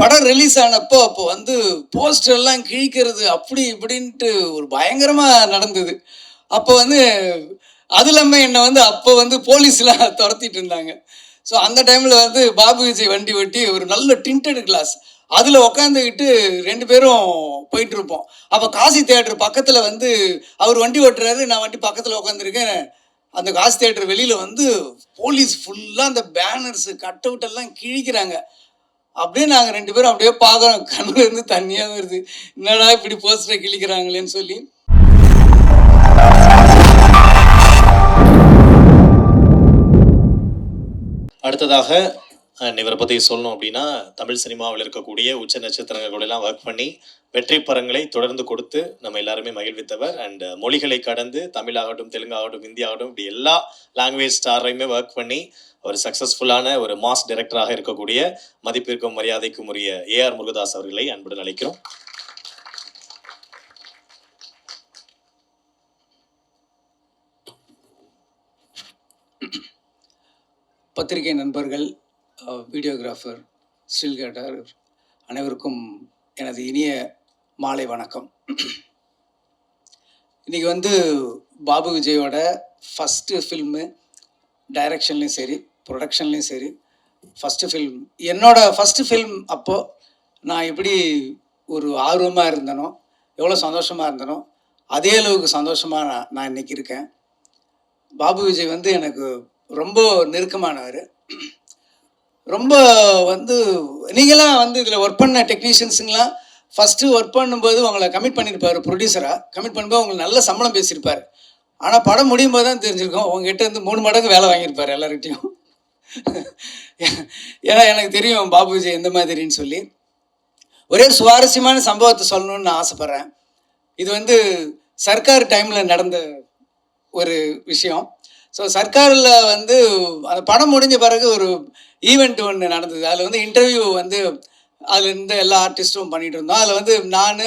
படம் ரிலீஸ் ஆனப்போ அப்போ வந்து போஸ்டர் எல்லாம் கிழிக்கிறது அப்படி இப்படின்ட்டு ஒரு பயங்கரமா நடந்தது. அப்போ வந்து அது இல்லாம என்னை வந்து அப்போ வந்து போலீஸ்லாம் துரத்திட்டு இருந்தாங்க. ஸோ அந்த டைம்ல வந்து பாபு விஜய் வண்டி ஓட்டி ஒரு நல்ல டிண்டட் கிளாஸ் அதுல உட்காந்துக்கிட்டு 2 பேரும் போயிட்டு இருப்போம். அப்போ காசி தியேட்டர் பக்கத்துல வந்து அவர் வண்டி ஓட்டுறாரு, நான் வண்டி பக்கத்துல உட்காந்துருக்கேன். அந்த காசி தியேட்டர் வெளியில வந்து போலீஸ் ஃபுல்லா அந்த பேனர்ஸ் கட் அவுட் எல்லாம் கிழிக்கிறாங்க. அப்படியே நாங்கள் 2 பேரும் அப்படியே பார்க்குறோம், கண்ணுல இருந்து தண்ணியா வருது. என்னடா இப்படி போஸ்டரை கிழிக்கிறாங்களேன்னு சொல்லி. அடுத்ததாக இவரை பற்றி சொல்லணும் அப்படின்னா, தமிழ் சினிமாவில் இருக்கக்கூடிய உச்ச நட்சத்திரங்கள் கூட எல்லாம் ஒர்க் பண்ணி வெற்றி படங்களை தொடர்ந்து கொடுத்து நம்ம எல்லாருமே மகிழ்வித்தவர். அண்ட் மொழிகளை கடந்து தமிழாகட்டும், தெலுங்காகட்டும், ஹிந்தி ஆகட்டும், இப்படி எல்லா லாங்குவேஜ் ஸ்டாரையுமே ஒர்க் பண்ணி ஒரு சக்ஸஸ்ஃபுல்லான ஒரு மாஸ் டைரக்டராக இருக்கக்கூடிய மதிப்பிற்கும் மரியாதைக்கும் உரிய ஏஆர் முருகதாஸ் அவர்களை அன்புடன் அழைக்கிறோம். பத்திரிகை நண்பர்கள், வீடியோகிராஃபர், ஸ்டில் கேட்டர் அனைவருக்கும் எனது இனிய மாலை வணக்கம். இன்றைக்கி வந்து பாபு விஜயோட ஃபஸ்ட்டு ஃபில்மு, டைரக்ஷன்லேயும் சரி ப்ரொடக்ஷன்லேயும் சரி ஃபஸ்ட்டு ஃபில்ம். என்னோடய ஃபஸ்ட்டு ஃபில்ம் அப்போது நான் எப்படி ஒரு ஆர்வமாக இருந்தனோ, எவ்வளோ சந்தோஷமாக இருந்தனோ, அதே அளவுக்கு சந்தோஷமாக நான் இன்றைக்கி இருக்கேன். பாபு விஜய் வந்து எனக்கு ரொம்ப நெருக்கமானவர். ரொம்ப வந்து நீங்களாம் வந்து இதில் ஒர்க் பண்ண டெக்னீஷியன்ஸுங்களாம் ஃபஸ்ட்டு ஒர்க் பண்ணும்போது உங்களை கமிட் பண்ணியிருப்பார். ப்ரொடியூசராக கமிட் பண்ணும்போது உங்களுக்கு நல்ல சம்பளம் பேசியிருப்பார். ஆனால் படம் முடியும் போது தான் தெரிஞ்சிருக்கும் உங்ககிட்ட இருந்து 3 மடங்கு வேலை வாங்கியிருப்பார் எல்லார்கிட்டையும். ஏன்னா எனக்கு தெரியும் பாபு விஜய் எந்த மாதிரின்னு சொல்லி. ஒரே சுவாரஸ்யமான சம்பவத்தை சொல்லணும்னு நான் ஆசைப்பட்றேன். இது வந்து சர்க்கார் டைமில் நடந்த ஒரு விஷயம். ஸோ சர்க்காரில் வந்து அந்த படம் முடிஞ்ச பிறகு ஒரு ஈவெண்ட் ஒன்று நடந்தது. அதில் வந்து இன்டர்வியூ வந்து அதில் இருந்த எல்லா ஆர்டிஸ்ட்டும் பண்ணிகிட்டு இருந்தோம். அதில் வந்து நான்,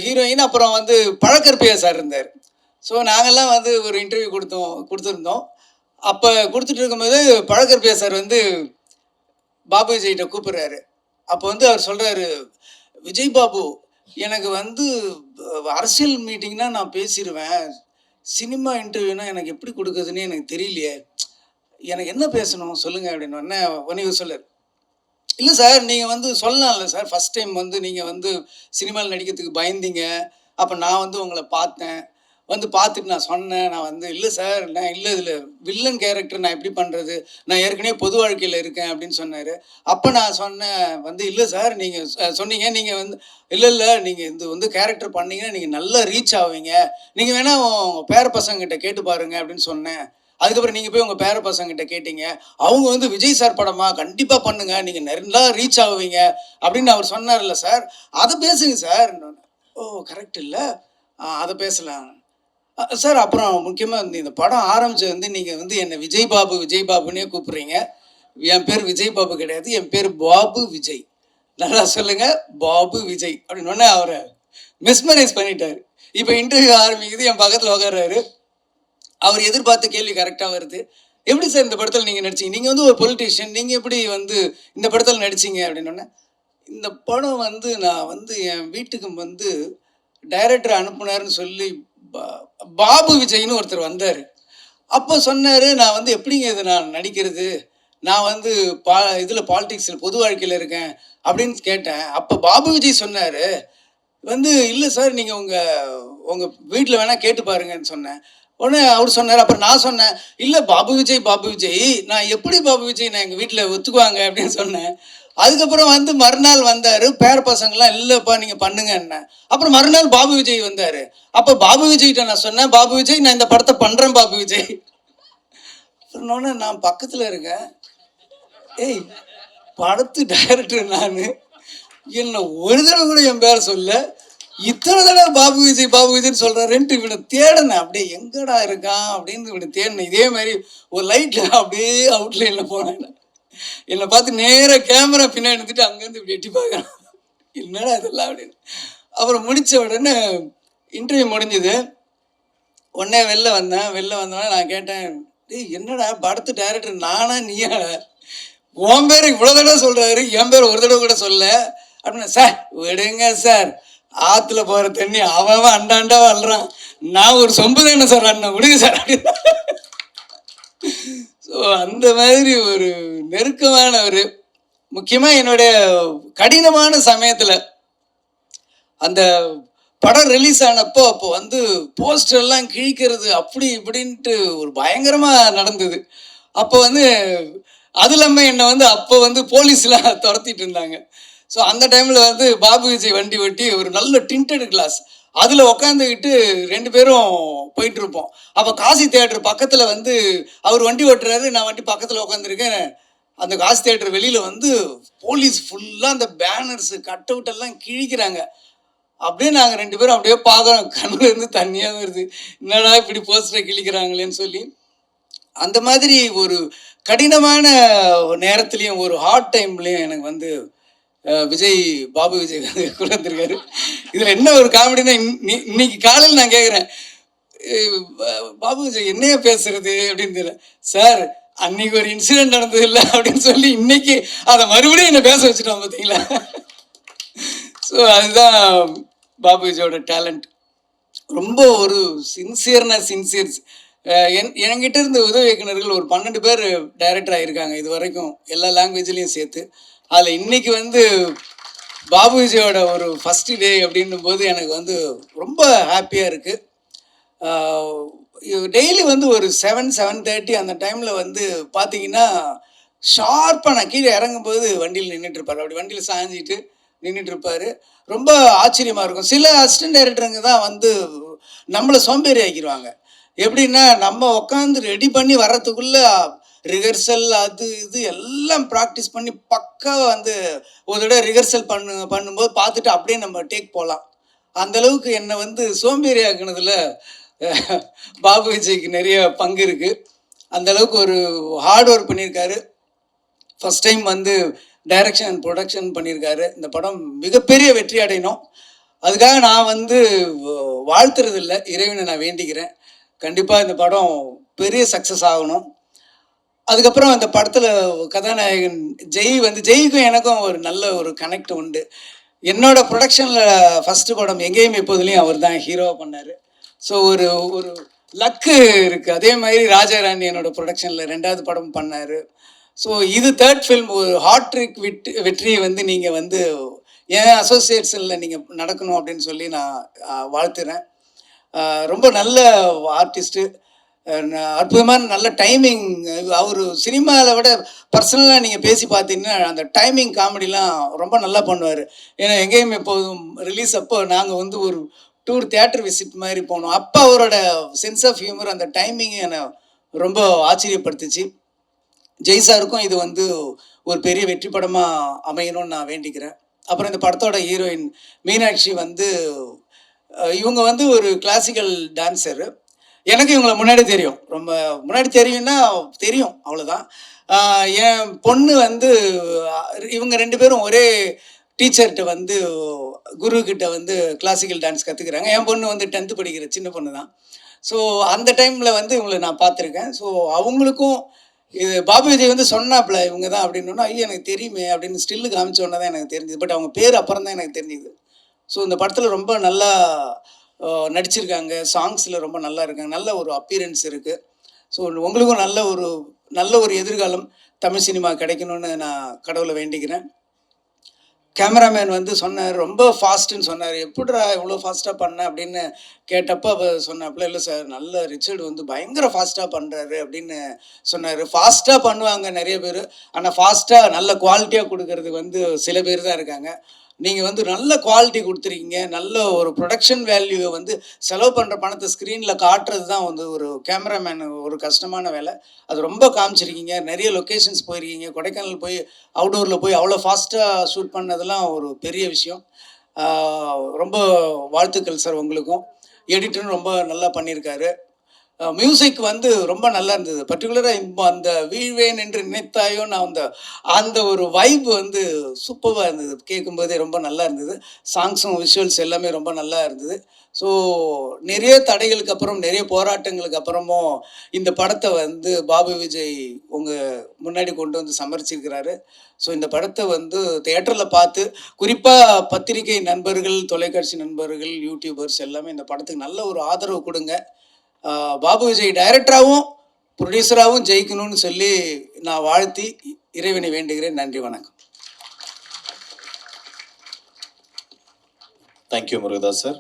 ஹீரோயின், அப்புறம் வந்து பழக்கற்பியா சார் இருந்தார். ஸோ நாங்கள்லாம் வந்து ஒரு இன்டர்வியூ கொடுத்துருந்தோம். அப்போ கொடுத்துட்டு இருக்கும்போது பழக்கற்பியா சார் வந்து பாபு விஜய்கிட்ட கூப்பிட்றாரு. அப்போ வந்து அவர் சொல்கிறாரு, விஜய் பாபு, எனக்கு வந்து அரசியல் மீட்டிங்னால் நான் பேசிடுவேன், சினிமா இன்டர்வியூனா எனக்கு எப்படி கொடுக்குதுன்னு எனக்கு தெரியலையே, எனக்கு என்ன பேசணும் சொல்லுங்கள் அப்படின்னு. உடனே சொல்லார், இல்லை சார் நீங்கள் வந்து சொல்லலாம்ல சார், ஃபஸ்ட் டைம் வந்து நீங்கள் வந்து சினிமாவில் நடிக்கிறதுக்கு பயந்தீங்க, அப்போ நான் வந்து உங்களை பார்த்தேன், வந்து பார்த்துட்டு நான் சொன்னேன், நான் வந்து இல்லை சார், நான் இல்லை இதில் வில்லன் கேரக்டர் நான் எப்படி பண்ணுறது, நான் ஏற்கனவே பொது வாழ்க்கையில் இருக்கேன் அப்படின்னு சொன்னார். அப்போ நான் சொன்னேன் வந்து, இல்லை சார் நீங்கள் சொன்னீங்க, நீங்கள் வந்து இல்லை நீங்கள் இது வந்து கேரக்டர் பண்ணீங்கன்னா நீங்கள் நல்லா ரீச் ஆவீங்க, நீங்கள் வேணால் உங்கள் பேர பசங்கிட்ட கேட்டு பாருங்க அப்படின்னு சொன்னேன். அதுக்கப்புறம் நீங்கள் போய் உங்கள் பேர பசங்கிட்ட கேட்டீங்க, அவங்க வந்து விஜய் சார் படமா கண்டிப்பாக பண்ணுங்க, நீங்கள் நல்லா ரீச் ஆவீங்க அப்படின்னு அவர் சொன்னார்ல சார், அதை பேசுங்க சார். ஓ கரெக்ட் இல்லை, அதை பேசலாம் சார். அப்புறம் முக்கியமாக இந்த படம் ஆரம்பிச்சது வந்து நீங்கள் வந்து என்னை விஜய் பாபுன்னே கூப்பிட்றீங்க. என் பேர் விஜய் பாபு கிடையாது, என் பேர் பாபு விஜய், நல்லா சொல்லுங்கள் பாபு விஜய் அப்படின்னு அவரை மிஸ்மரைஸ் பண்ணிட்டார். இப்போ இன்டர்வியூ ஆரம்பிக்குது, என் பக்கத்தில் உட்கார்றாரு. அவர் எதிர்பார்த்த கேள்வி கரெக்டாக வருது. எப்படி சார் இந்த படத்தில் நீங்கள் நடிச்சிங்க, நீங்கள் வந்து ஒரு பொலிட்டீஷியன், நீங்கள் எப்படி வந்து இந்த படத்தில் நடிச்சிங்க அப்படின்னு. இந்த படம் வந்து நான் வந்து என் வீட்டுக்கு வந்து டைரக்டர் அனுப்புனாருன்னு சொல்லி பாபு விஜய்னு ஒருத்தர் வந்தார். அப்போ சொன்னார், நான் வந்து எப்படிங்க இதை நான் நடிக்கிறது, நான் வந்து இதில் பாலிடிக்ஸில் பொது வாழ்க்கையில் இருக்கேன் அப்படின்னு கேட்டேன். அப்போ பாபு விஜய் சொன்னார் வந்து, இல்லை சார் நீங்கள் உங்கள் வீட்டில் வேணால் கேட்டு பாருங்கன்னு சொன்னேன். உடனே அவர் சொன்னார். அப்புறம் நான் சொன்னேன், இல்லை பாபு விஜய், நான் எப்படி பாபு விஜய் நான் எங்கள் வீட்டில் ஒத்துக்குவாங்க அப்படின்னு சொன்னேன். அதுக்கப்புறம் வந்து மறுநாள் வந்தார், பேர பசங்கள்லாம் இல்லைப்பா நீங்கள் பண்ணுங்க என்ன. அப்புறம் மறுநாள் பாபு விஜய் வந்தார். அப்போ பாபு விஜய்கிட்ட நான் சொன்னேன், பாபு விஜய் நான் இந்த படத்தை பண்ணுறேன் பாபு விஜய். சொன்னோன்னே நான் பக்கத்தில் இருக்கேன், ஏய் படத்து டைரக்டர் நான், என்ன ஒரு தடவை கூட என் பேரை சொல்ல, இத்தனை தடவை பாபு விஜய்னு சொல்கிறாருன்ட்டு இவனை தேடினேன். அப்படியே எங்கடா இருக்கான் அப்படின்னு இவனை தேடினேன். இதே மாதிரி ஒரு லைட்டில் அப்படியே அவுட்லைனில் போனேன். என்னை பார்த்து நேராக கேமரா பின்னாடி எடுத்துட்டு அங்கேருந்து இப்படி எட்டி பார்க்குறான், என்னடா இதெல்லாம் அப்படின்னு. அப்புறம் முடித்த உடனே இன்டர்வியூ முடிஞ்சுது. உடனே வெளில வந்தோடனே நான் கேட்டேன், டேய் என்னடா படத்து டைரக்டர் நானா நீயா, உன் பேர் இவ்வளோ தடவை சொல்கிறாரு, என் பேர் ஒரு தடவை கூட சொல்ல அப்படின்னா, சார் விடுங்க சார், ஆற்றுல போகிற தண்ணி அவன் அண்டாண்டா வளரான், நான் ஒரு சொம்பு தானே சார் அண்ணன், விடுங்க சார் அப்படின்னு. ஸோ அந்த மாதிரி ஒரு நெருக்கமானவர். முக்கியமாக என்னுடைய கடினமான சமயத்தில் அந்த படம் ரிலீஸ் ஆனப்போ அப்போ வந்து போஸ்டர்லாம் கிழிக்கிறது அப்படி இப்படின்ட்டு ஒரு பயங்கரமாக நடந்தது. அப்போ வந்து அது இல்லாமல் என்னை வந்து அப்போ வந்து போலீஸ்லாம் துரத்திட்டு இருந்தாங்க. ஸோ அந்த டைமில் வந்து பாபு விஜய் வண்டி ஓட்டி ஒரு நல்ல டிண்டட் கிளாஸ் அதில் உக்காந்துக்கிட்டு 2 பேரும் போயிட்டு இருப்போம். அப்போ காசி தியேட்டர் பக்கத்தில் வந்து அவர் வண்டி ஓட்டுறாரு, நான் வண்டி பக்கத்தில் உட்காந்துருக்கேன். அந்த காசி தியேட்டர் வெளியில் வந்து போலீஸ் ஃபுல்லாக அந்த பேனர்ஸு கட் அவுட் எல்லாம் கிழிக்கிறாங்க. அப்படியே நாங்கள் 2 பேரும் அப்படியே பார்க்குறோம், கண்ணுல இருந்து தண்ணியாக வருது, என்னடா இப்படி போஸ்டரை கிழிக்கிறாங்களேன்னு சொல்லி. அந்த மாதிரி ஒரு கடினமான நேரத்துலையும் ஒரு ஹார்ட் டைம்லையும் எனக்கு வந்து விஜய் பாபு விஜய் வந்து கூட வந்திருக்காரு. இதில் என்ன ஒரு காமெடினா, இன்னைக்கு காலையில் நான் கேட்குறேன், பாபு விஜய் என்னைய பேசுறது அப்படின்னு தெரியல சார், அன்னைக்கு ஒரு இன்சிடென்ட் நடந்தது இல்லை அப்படின்னு சொல்லி இன்னைக்கு அதை மறுபடியும் என்னை பேச வச்சுட்டோம் பார்த்தீங்களா. ஸோ அதுதான் பாபு விஜயோட டேலண்ட். ரொம்ப ஒரு சின்சியர். என்கிட்ட இருந்த உதவி இயக்குனர்கள் ஒரு 12 பேர் டைரக்டர் ஆகியிருக்காங்க இது வரைக்கும், எல்லா லாங்குவேஜ்லேயும் சேர்த்து. அதில் இன்னைக்கு வந்து பாபு விஜயோட ஒரு ஃபஸ்ட்டு டே அப்படின்னும் போது எனக்கு வந்து ரொம்ப ஹாப்பியாக இருக்குது. டெய்லி வந்து ஒரு 7-7:30 அந்த டைமில் வந்து பார்த்தீங்கன்னா ஷார்ப்பாக நான் கீழே இறங்கும்போது வண்டியில் நின்றுட்டுருப்பார். அப்படி வண்டியில் சாஞ்சிட்டு நின்றுட்டுருப்பார். ரொம்ப ஆச்சரியமாக இருக்கும். சில அசிஸ்டன்ட் டைரக்டருங்க தான் வந்து நம்மளை சோம்பேறி ஆக்கிடுவாங்க. எப்படின்னா, நம்ம உட்காந்து ரெடி பண்ணி வர்றதுக்குள்ளே ரிஹர்சல் அது இது எல்லாம் ப்ராக்டிஸ் பண்ணி பக்காவாக வந்து ஒரு தடவை ரிஹர்சல் பண்ணும்போது பார்த்துட்டு அப்படியே நம்ம டேக் போகலாம். அந்தளவுக்கு என்னை வந்து சோம்பேறி ஆக்குனதில் பாபு விஜய்க்கு நிறைய பங்கு இருக்குது. அந்தளவுக்கு ஒரு ஹார்ட் ஒர்க் பண்ணியிருக்காரு. ஃபஸ்ட் டைம் வந்து டைரக்ஷன் அண்ட் ப்ரொடக்ஷன் பண்ணியிருக்காரு. இந்த படம் மிகப்பெரிய வெற்றி அடையணும். அதுக்காக நான் வந்து வாழ்த்துறது இல்லை, இறைவனை நான் வேண்டிக்கிறேன். கண்டிப்பாக இந்த படம் பெரிய சக்ஸஸ் ஆகணும். அதுக்கப்புறம் அந்த படத்தில் கதாநாயகன் ஜெய்க்கும் எனக்கும் ஒரு நல்ல ஒரு கனெக்ட் உண்டு. என்னோட ப்ரொடக்ஷனில் ஃபஸ்ட்டு படம் எங்கேயும் எப்போதுலேயும் அவர் தான் ஹீரோவாக பண்ணார். ஸோ ஒரு ஒரு லக்கு இருக்குது. அதே மாதிரி ராஜாராணி என்னோட ப்ரொடக்ஷனில் 2வது படம் பண்ணார். ஸோ இது 3rd ஃபில்ம். ஒரு ஹாட்ரிக் வெற்றியை வந்து நீங்கள் வந்து என் அசோசியேட்ஸனில் நீங்கள் நடக்கணும் அப்படின்னு சொல்லி நான் வாழ்த்துறேன். ரொம்ப நல்ல ஆர்டிஸ்ட்டு, அற்புதமான நல்ல டைமிங். அவர் சினிமாவில் விட பர்சனலாக நீங்கள் பேசி பார்த்தீங்கன்னா அந்த டைமிங் காமெடிலாம் ரொம்ப நல்லா பண்ணுவார். ஏன்னா எங்கேயும் எப்போதும் ரிலீஸ் அப்போ நாங்கள் வந்து ஒரு டூர் தியேட்டர் விசிட் மாதிரி போனோம். அப்போ அவரோட சென்ஸ் ஆஃப் ஹியூமர், அந்த டைமிங் என்னை ரொம்ப ஆச்சரியப்படுத்துச்சு. ஜெய் சாருக்கும் இது வந்து ஒரு பெரிய வெற்றி படமாக அமையணும்னு நான் வேண்டிக்கிறேன். அப்புறம் இந்த படத்தோட ஹீரோயின் மீனாட்சி வந்து இவங்க வந்து ஒரு கிளாசிக்கல் டான்ஸரு. எனக்கு இவங்களை முன்னாடி தெரியும், ரொம்ப முன்னாடி தெரியும்னா தெரியும், அவ்வளோதான். என் பொண்ணு வந்து இவங்க 2 பேரும் ஒரே டீச்சர்கிட்ட வந்து குருக்கிட்ட வந்து கிளாசிக்கல் டான்ஸ் கற்றுக்குறாங்க. என் பொண்ணு வந்து 10th படிக்கிற சின்ன பொண்ணு தான். ஸோ அந்த டைமில் வந்து இவங்களை நான் பார்த்துருக்கேன். ஸோ அவங்களுக்கும் இது பாபு விஜய் வந்து சொன்னாப்புல இவங்க தான் அப்படின்னா, ஐயோ எனக்கு தெரியுமே அப்படின்னு ஸ்டில்லு காமிச்சோன்னே தான் எனக்கு தெரிஞ்சுது. பட் அவங்க பேர் அப்புறம் தான் எனக்கு தெரிஞ்சுது. ஸோ இந்த படத்தில் ரொம்ப நல்லா நடிச்சிருக்காங்க. சாங்ஸில் ரொம்ப நல்லா இருக்காங்க. நல்ல ஒரு அப்பியரன்ஸ் இருக்குது. ஸோ உங்களுக்கும் நல்ல ஒரு எதிர்காலம் தமிழ் சினிமா கிடைக்கணும்னு நான் கடவுளை வேண்டிக்கிறேன். கேமராமேன் வந்து சொன்னார், ரொம்ப ஃபாஸ்ட்டுன்னு சொன்னார். எப்படிடா இவ்வளோ ஃபாஸ்ட்டாக பண்ண அப்படின்னு கேட்டப்போ சொன்னாப்புல, இல்லை சார் நல்ல ரிச்சர்டு வந்து பயங்கர ஃபாஸ்ட்டாக பண்ணுறாரு அப்படின்னு சொன்னார். ஃபாஸ்ட்டாக பண்ணுவாங்க நிறைய பேர், ஆனால் ஃபாஸ்ட்டாக நல்ல குவாலிட்டியாக கொடுக்கறது வந்து சில பேர் தான் இருக்காங்க. நீங்கள் வந்து நல்ல குவாலிட்டி கொடுத்துருக்கீங்க. நல்ல ஒரு ப்ரொடக்ஷன் வேல்யூவை வந்து செலவு பண்ணுற பணத்தை ஸ்க்ரீனில் காட்டுறது தான் வந்து ஒரு கேமராமேன் ஒரு கஷ்டமான வேலை. அது ரொம்ப காமிச்சிருக்கீங்க. நிறைய லொக்கேஷன்ஸ் போயிருக்கீங்க. கொடைக்கானல் போய் அவுடோரில் போய் அவ்வளோ ஃபாஸ்ட்டாக ஷூட் பண்ணதெல்லாம் ஒரு பெரிய விஷயம். ரொம்ப வாழ்த்துக்கள் சார் உங்களுக்கும். எடிட்டரும் ரொம்ப நல்லா பண்ணியிருக்காரு. மியூசிக் வந்து ரொம்ப நல்லா இருந்தது. பர்டிகுலராக இப்போ அந்த வீழ்வேன் என்று நினைத்தாயோ நான் அந்த அந்த ஒரு வைப் வந்து சூப்பராக இருந்தது. கேட்கும்போதே ரொம்ப நல்லா இருந்தது. சாங்ஸும் விஷுவல்ஸ் எல்லாமே ரொம்ப நல்லா இருந்தது. ஸோ நிறைய தடைகளுக்கு அப்புறம், நிறைய போராட்டங்களுக்கு அப்புறமும் இந்த படத்தை வந்து பாபு விஜய் உங்கள் முன்னாடி கொண்டு வந்து சமர்ப்பிச்சிருக்கிறாரு. ஸோ இந்த படத்தை வந்து தியேட்டரில் பார்த்து, குறிப்பாக பத்திரிகை நண்பர்கள், தொலைக்காட்சி நண்பர்கள், யூடியூபர்ஸ் எல்லாமே இந்த படத்துக்கு நல்ல ஒரு ஆதரவு கொடுங்க. பாபு விஜய் டைரக்டராகவும் ப்ரொடியூசராகவும் ஜெயிக்கணும்னு சொல்லி நான் வாழ்த்தி இறைவனை வேண்டுகிறேன். நன்றி, வணக்கம். Thank you Murugadoss sir.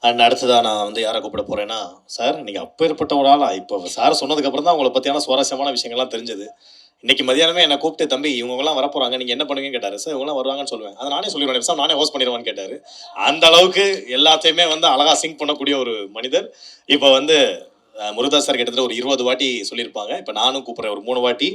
அண்ட் அடுத்ததாக நான் வந்து யாரை கூப்பிட போகிறேன்னா, சார் நீங்கள் அப்பேற்பட்ட ஒரு ஆளா? இப்போ சார் சொன்னதுக்கப்புறம் தான் உங்களை பற்றியான சுவாரஸ்யமான விஷயங்கள்லாம் தெரிஞ்சது. இன்னைக்கு மதியானமே என்னை கூப்பிட்டு, தம்பி இவங்கெல்லாம் வரப்போகிறாங்க, நீங்கள் என்ன பண்ணுவீங்கன்னு கேட்டார். சார் இவங்களாம் வருவாங்கன்னு சொல்லுவேன். அதை நானே சொல்லிடுவேன் சார், நானே ஹோஸ்ட் பண்ணிடுவான்னு கேட்டார். அந்த அளவுக்கு எல்லாத்தையுமே வந்து அழகாக சிங்க் பண்ணக்கூடிய ஒரு மனிதர். இப்போ வந்து முருகதாஸ் சார் கிட்டத்தட்ட ஒரு 20 வாட்டி சொல்லியிருப்பாங்க. இப்போ நானும் கூப்பிட்றேன் ஒரு 3 வாட்டி.